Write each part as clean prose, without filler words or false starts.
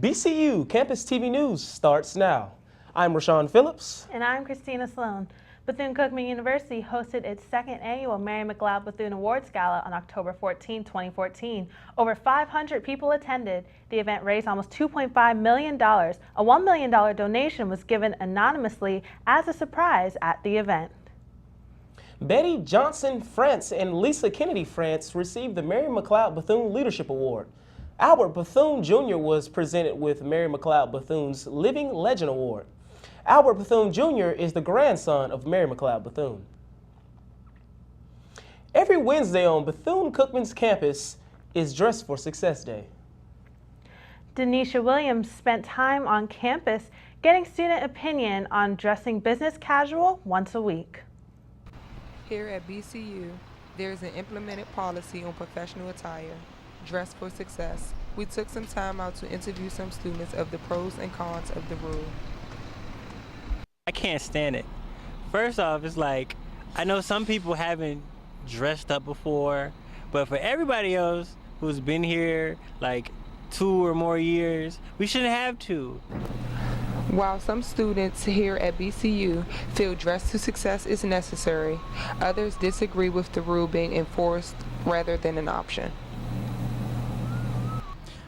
BCU Campus TV News starts now. I'm Rashaun Phillips. And I'm Christina Sloan. Bethune-Cookman University hosted its second annual Mary McLeod Bethune Awards Gala on October 14, 2014. Over 500 people attended. The event raised almost $2.5 million. A $1 million donation was given anonymously as a surprise at the event. Betty Johnson France and Lisa Kennedy France received the Mary McLeod Bethune Leadership Award. Albert Bethune Jr. was presented with Mary McLeod Bethune's Living Legend Award. Albert Bethune Jr. is the grandson of Mary McLeod Bethune. Every Wednesday on Bethune-Cookman's campus is Dress for Success Day. Daisha Williams spent time on campus getting student opinion on dressing business casual once a week. Here at BCU, there is an implemented policy on professional attire, Dress for Success. We took some time out to interview some students of the pros and cons of the rule. I can't stand it. First off, it's like, I know some people haven't dressed up before, but for everybody else who's been here like 2 or more years, we shouldn't have to. While some students here at BCU feel Dress to Success is necessary, others disagree with the rule being enforced rather than an option.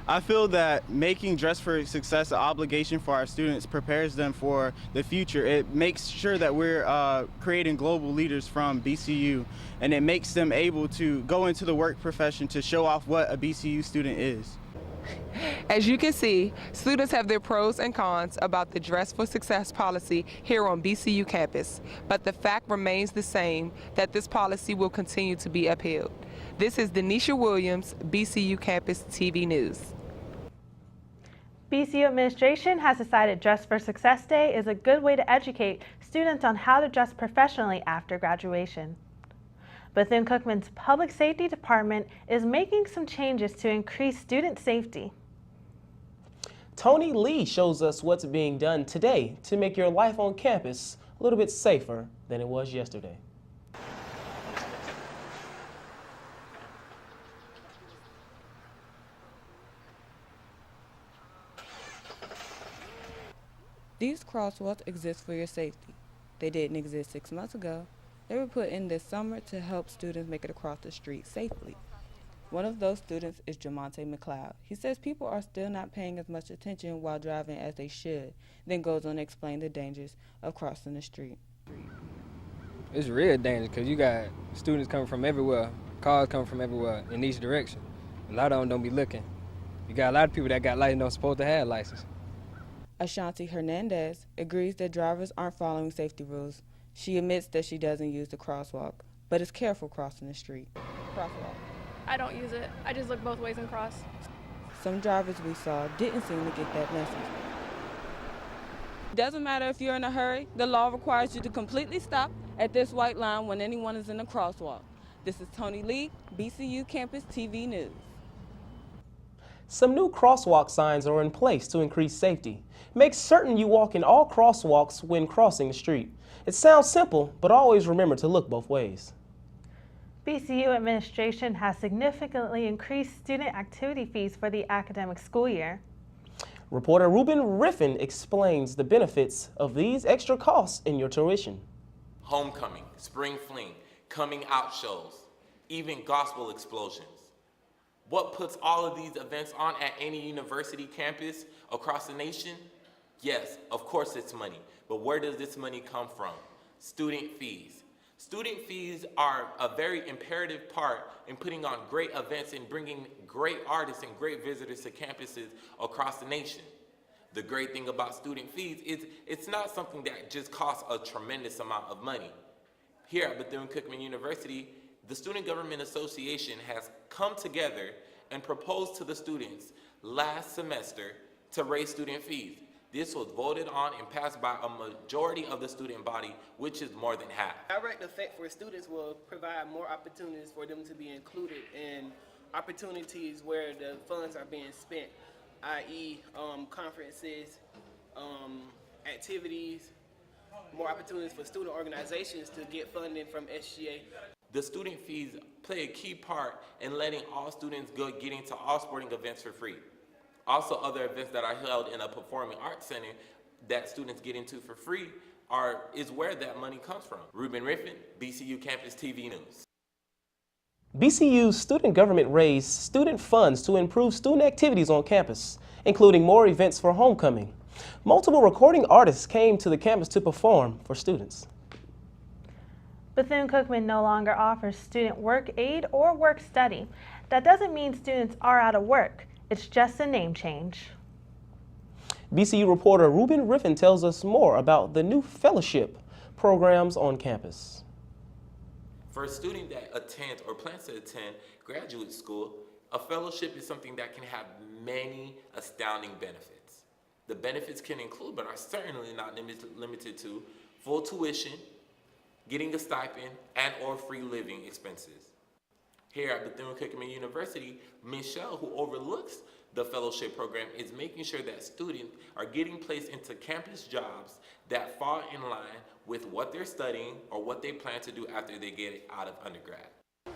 I feel that making Dress for Success an obligation for our students prepares them for the future. It makes sure that we're creating global leaders from BCU, and it makes them able to go into the work profession to show off what a BCU student is. As you can see, students have their pros and cons about the Dress for Success policy here on BCU campus, but the fact remains the same that this policy will continue to be upheld. This is Daisha Williams, BCU Campus TV News. BCU administration has decided Dress for Success Day is a good way to educate students on how to dress professionally after graduation. Bethune-Cookman's Public Safety Department is making some changes to increase student safety. Tony Lee shows us what's being done today to make your life on campus a little bit safer than it was yesterday. These crosswalks exist for your safety. They didn't exist 6 months ago. They were put in this summer to help students make it across the street safely. One of those students is Jamonte McLeod. He says people are still not paying as much attention while driving as they should, then goes on to explain the dangers of crossing the street. It's real dangerous because you got students coming from everywhere, cars coming from everywhere in each direction. A lot of them don't be looking. You got a lot of people that got license don't supposed to have license. Ashanti Hernandez agrees that drivers aren't following safety rules. She admits that she doesn't use the crosswalk, but is careful crossing the street. Crosswalk. I don't use it. I just look both ways and cross. Some drivers we saw didn't seem to get that message. Doesn't matter if you're in a hurry, the law requires you to completely stop at this white line when anyone is in a crosswalk. This is Tony Lee, BCU Campus TV News. Some new crosswalk signs are in place to increase safety. Make certain you walk in all crosswalks when crossing the street. It sounds simple, but always remember to look both ways. BCU administration has significantly increased student activity fees for the academic school year. Reporter Ruben Riffin explains the benefits of these extra costs in your tuition. Homecoming, spring fling, coming out shows, even gospel explosions. What puts all of these events on at any university campus across the nation? Yes, of course it's money, but where does this money come from? Student fees. Student fees are a very imperative part in putting on great events and bringing great artists and great visitors to campuses across the nation. The great thing about student fees is it's not something that just costs a tremendous amount of money. Here at Bethune-Cookman University, the Student Government Association has come together and proposed to the students last semester to raise student fees. This was voted on and passed by a majority of the student body, which is more than half. Direct effect for students will provide more opportunities for them to be included in opportunities where the funds are being spent, i.e. Conferences, activities, more opportunities for student organizations to get funding from SGA. The student fees play a key part in letting all students get into all sporting events for free. Also, other events that are held in a performing arts center that students get into for free is where that money comes from. Ruben Riffin, BCU Campus TV News. BCU's student government raised student funds to improve student activities on campus, including more events for homecoming. Multiple recording artists came to the campus to perform for students. Bethune-Cookman no longer offers student work aid or work study. That doesn't mean students are out of work. It's just a name change. BCU reporter Ruben Riffin tells us more about the new fellowship programs on campus. For a student that attends or plans to attend graduate school, a fellowship is something that can have many astounding benefits. The benefits can include, but are certainly not limited to, full tuition, getting a stipend, and or free living expenses. Here at Bethune-Cookman University, Michelle, who overlooks the fellowship program, is making sure that students are getting placed into campus jobs that fall in line with what they're studying or what they plan to do after they get out of undergrad.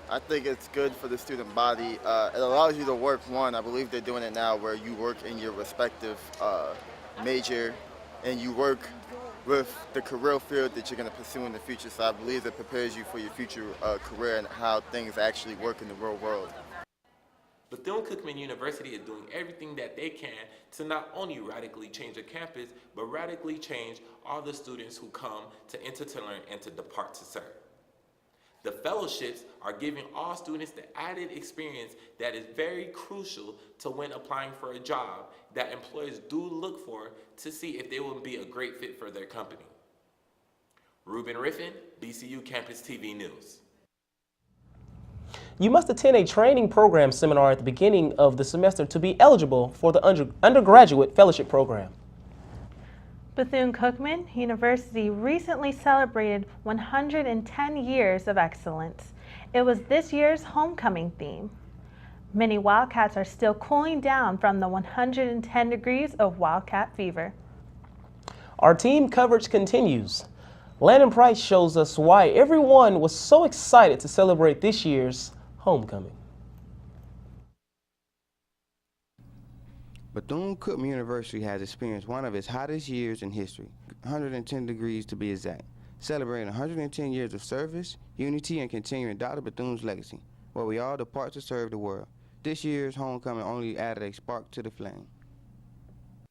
I think it's good for the student body. It allows you to work, I believe they're doing it now, where you work in your respective major and you work with the career field that you're going to pursue in the future. So I believe it prepares you for your future career and how things actually work in the real world. Bethune-Cookman University is doing everything that they can to not only radically change the campus, but radically change all the students who come to enter to learn and to depart to serve. The fellowships are giving all students the added experience that is very crucial to when applying for a job that employers do look for to see if they will be a great fit for their company. Ruben Riffin, BCU Campus TV News. You must attend a training program seminar at the beginning of the semester to be eligible for the undergraduate fellowship program. Bethune-Cookman University recently celebrated 110 years of excellence. It was this year's homecoming theme. Many Wildcats are still cooling down from the 110 degrees of Wildcat fever. Our team coverage continues. Landon Price shows us why everyone was so excited to celebrate this year's homecoming. Bethune-Cookman University has experienced one of its hottest years in history, 110 degrees to be exact, celebrating 110 years of service, unity, and continuing Dr. Bethune's legacy, where we all depart to serve the world. This year's homecoming only added a spark to the flame.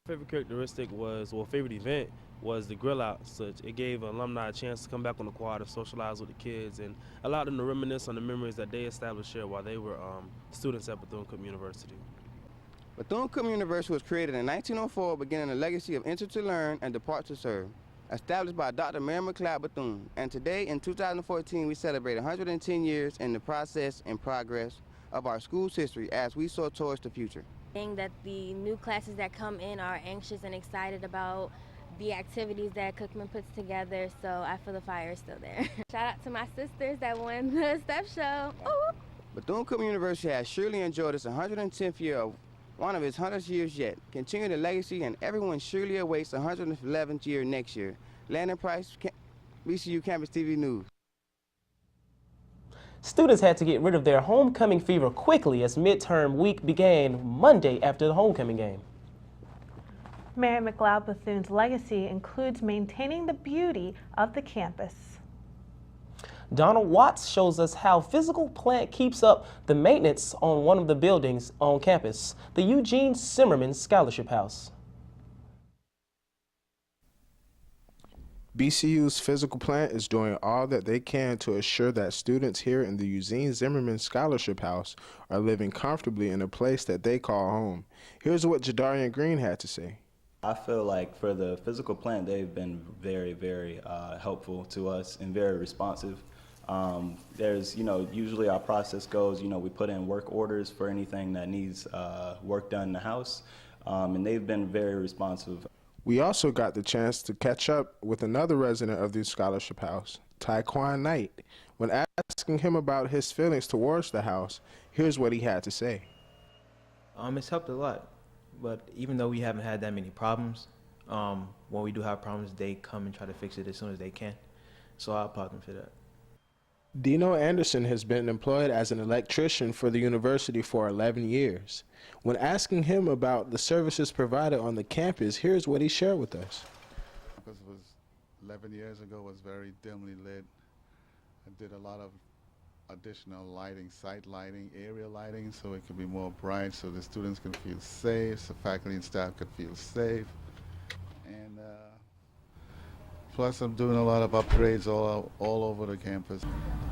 Favorite characteristic favorite event was the grill out. Such it gave alumni a chance to come back on the quad to socialize with the kids and allowed them to reminisce on the memories that they established here while they were students at Bethune-Cookman University. Bethune-Cookman University was created in 1904, beginning a legacy of enter to learn and depart to serve, established by Dr. Mary McLeod Bethune. And today, in 2014, we celebrate 110 years in the process and progress of our school's history as we soar towards the future. That the new classes that come in are anxious and excited about the activities that Cookman puts together, so I feel the fire is still there. Shout out to my sisters that won the step show. Ooh. Bethune-Cookman University has surely enjoyed its 110th year of one of its 100th years yet, continuing the legacy, and everyone surely awaits the 111th year next year. Landon Price, BCU Campus TV News. Students had to get rid of their homecoming fever quickly as midterm week began Monday after the homecoming game. Mary McLeod Bethune's legacy includes maintaining the beauty of the campus. Donald Watts shows us how physical plant keeps up the maintenance on one of the buildings on campus, the Eugene Zimmerman Scholarship House. BCU's physical plant is doing all that they can to assure that students here in the Eugene Zimmerman Scholarship House are living comfortably in a place that they call home. Here's what Jadarian Green had to say. I feel like for the physical plant, they've been very, very helpful to us and very responsive. There's, usually our process goes, we put in work orders for anything that needs work done in the house, and they've been very responsive. We also got the chance to catch up with another resident of the scholarship house, Taekwon Knight. When asking him about his feelings towards the house, here's what he had to say. It's helped a lot, but even though we haven't had that many problems, when we do have problems, they come and try to fix it as soon as they can. So I applaud them for that. Dino Anderson has been employed as an electrician for the university for 11 years. When asking him about the services provided on the campus, here's what he shared with us. Campus was 11 years ago was very dimly lit. I did a lot of additional lighting, site lighting, area lighting, so it could be more bright, so the students can feel safe, so faculty and staff could feel safe. And plus, I'm doing a lot of upgrades all over the campus.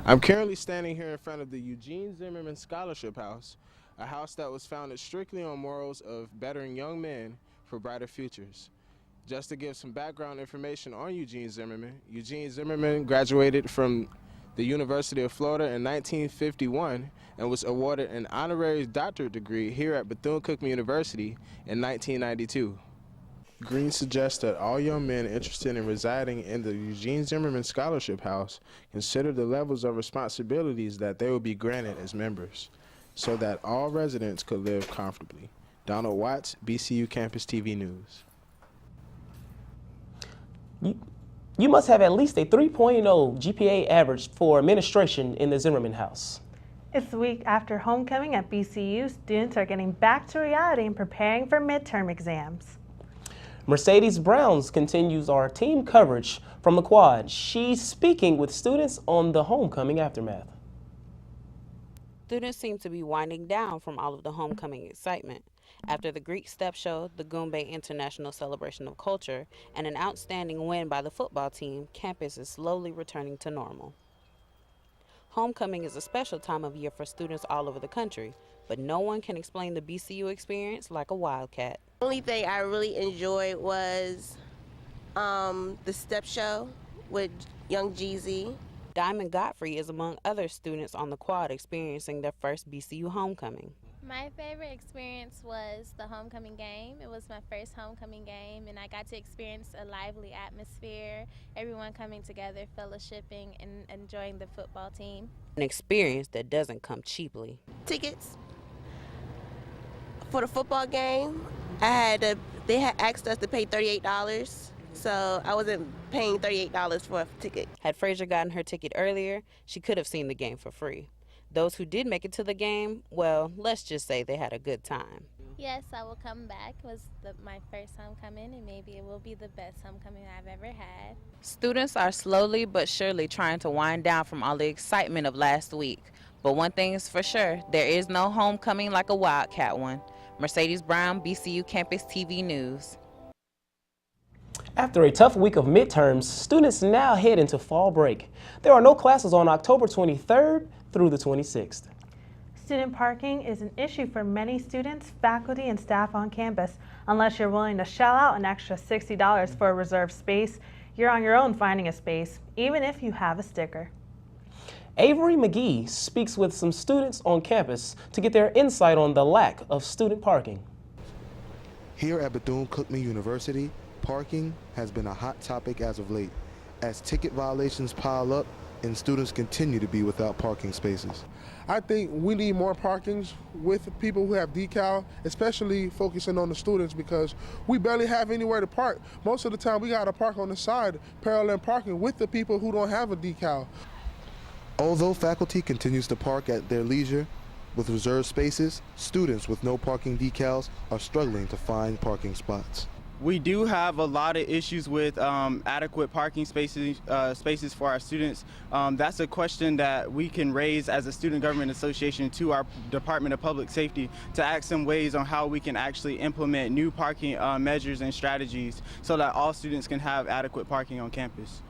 I'm currently standing here in front of the Eugene Zimmerman Scholarship House, a house that was founded strictly on morals of bettering young men for brighter futures. Just to give some background information on Eugene Zimmerman graduated from the University of Florida in 1951 and was awarded an honorary doctorate degree here at Bethune-Cookman University in 1992. Green suggests that all young men interested in residing in the Eugene Zimmerman Scholarship House consider the levels of responsibilities that they will be granted as members, so that all residents could live comfortably. Donald Watts, BCU Campus TV News. You must have at least a 3.0 GPA average for administration in the Zimmerman House. It's the week after homecoming at BCU. Students are getting back to reality and preparing for midterm exams. Mercedes Browns continues our team coverage from the quad. She's speaking with students on the homecoming aftermath. Students seem to be winding down from all of the homecoming excitement. After the Greek step show, the Goombay International Celebration of Culture, and an outstanding win by the football team, campus is slowly returning to normal. Homecoming is a special time of year for students all over the country, but no one can explain the BCU experience like a Wildcat. The only thing I really enjoyed was the step show with Young Jeezy. Diamond Godfrey is among other students on the quad experiencing their first BCU homecoming. My favorite experience was the homecoming game. It was my first homecoming game, and I got to experience a lively atmosphere, everyone coming together, fellowshipping, and enjoying the football team. An experience that doesn't come cheaply. Tickets for the football game, they had asked us to pay $38, so I wasn't paying $38 for a ticket. Had Frazier gotten her ticket earlier, she could have seen the game for free. Those who did make it to the game, well, let's just say they had a good time. Yes, I will come back. It was my first homecoming, and maybe it will be the best homecoming I've ever had. Students are slowly but surely trying to wind down from all the excitement of last week. But one thing is for sure, there is no homecoming like a Wildcat one. Mercedes Brown, BCU Campus TV News. After a tough week of midterms, students now head into fall break. There are no classes on October 23rd through the 26th. Student parking is an issue for many students, faculty, and staff on campus. Unless you're willing to shell out an extra $60 for a reserved space, you're on your own finding a space, even if you have a sticker. Avery McGee speaks with some students on campus to get their insight on the lack of student parking. Here at Bethune-Cookman University, parking has been a hot topic as of late, as ticket violations pile up and students continue to be without parking spaces. I think we need more parkings with people who have decal, especially focusing on the students, because we barely have anywhere to park. Most of the time we gotta park on the side, parallel parking with the people who don't have a decal. Although faculty continues to park at their leisure with reserved spaces, students with no parking decals are struggling to find parking spots. We do have a lot of issues with adequate parking spaces for our students. That's a question that we can raise as a Student Government Association to our Department of Public Safety to ask some ways on how we can actually implement new parking measures and strategies so that all students can have adequate parking on campus.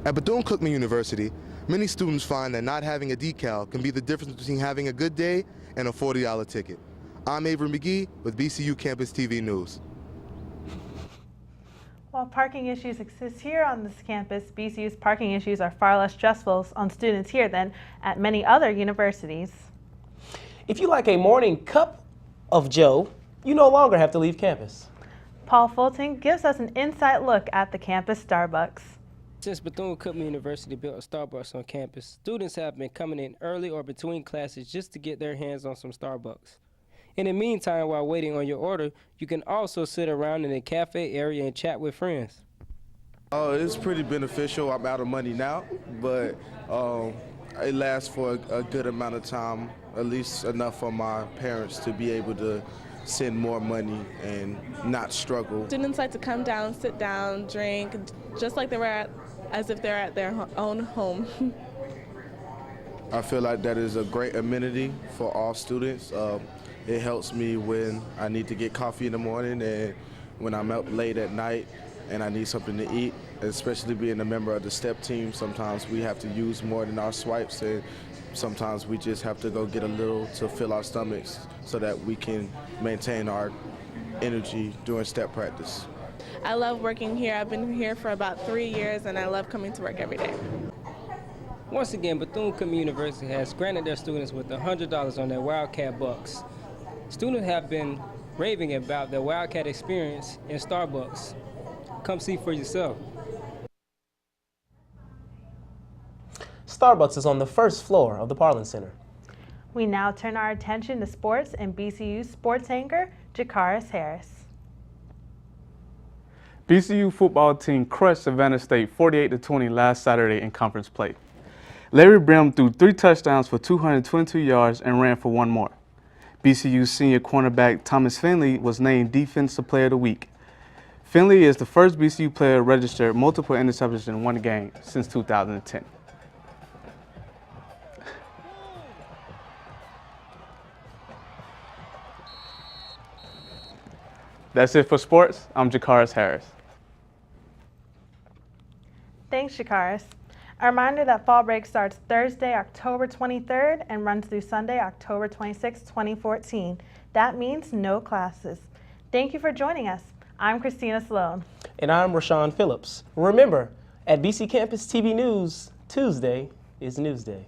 At Bethune-Cookman University, many students find that not having a decal can be the difference between having a good day and a $40 ticket. I'm Avery McGee with BCU Campus TV News. While parking issues exist here on this campus, BCU's parking issues are far less stressful on students here than at many other universities. If you like a morning cup of joe, you no longer have to leave campus. Paul Fulton gives us an inside look at the campus Starbucks. Since Bethune-Cookman University built a Starbucks on campus, students have been coming in early or between classes just to get their hands on some Starbucks. In the meantime, while waiting on your order, you can also sit around in the cafe area and chat with friends. Oh, it's pretty beneficial. I'm out of money now, but it lasts for a good amount of time, at least enough for my parents to be able to send more money and not struggle. Students like to come down, sit down, drink, just like as if they're at their own home. I feel like that is a great amenity for all students. It helps me when I need to get coffee in the morning and when I'm up late at night and I need something to eat, especially being a member of the STEP team. Sometimes we have to use more than our swipes, and sometimes we just have to go get a little to fill our stomachs so that we can maintain our energy during STEP practice. I love working here. I've been here for about 3 years, and I love coming to work every day. Once again, Bethune-Cookman University has granted their students with $100 on their Wildcat Bucks. Students have been raving about their Wildcat experience in Starbucks. Come see for yourself. Starbucks is on the first floor of the Parlin Center. We now turn our attention to sports and BCU sports anchor, Jaquell Harris. BCU football team crushed Savannah State 48-20 last Saturday in conference play. Larry Brim threw 3 touchdowns for 222 yards and ran for 1 more. BCU senior cornerback Thomas Finley was named Defensive Player of the Week. Finley is the first BCU player registered multiple interceptions in 1 game since 2010. That's it for sports. I'm Jaquell Harris. Thanks, Jaquell. A reminder that fall break starts Thursday, October 23rd and runs through Sunday, October 26, 2014. That means no classes. Thank you for joining us. I'm Christina Sloan. And I'm Rashaun Phillips. Remember, at BCU Campus TV News, Tuesday is News Day.